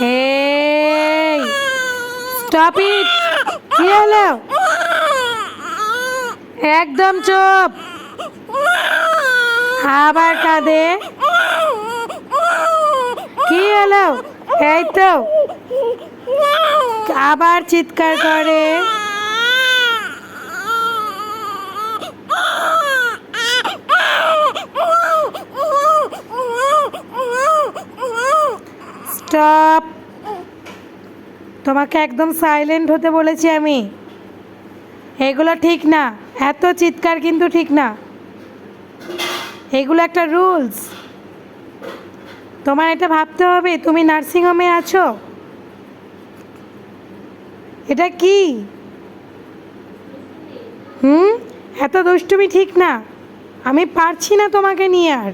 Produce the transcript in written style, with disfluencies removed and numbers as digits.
এই stop it. কি হলো? একদম চুপ। আবার কাঁদে। কি হলো? এই তো আবার চিৎকার করে। স্টপ। তোমাকে একদম সাইলেন্ট হতে বলেছি আমি। এগুলো ঠিক না, এত চিৎকার কিন্তু ঠিক না। এগুলো একটা রুলস। তোমার এটা ভাবতে হবে, তুমি নার্সিংহোমে আছো। এটা কি? এত দুষ্টুমি ঠিক না। আমি পারছি না তোমাকে নিয়ে আর।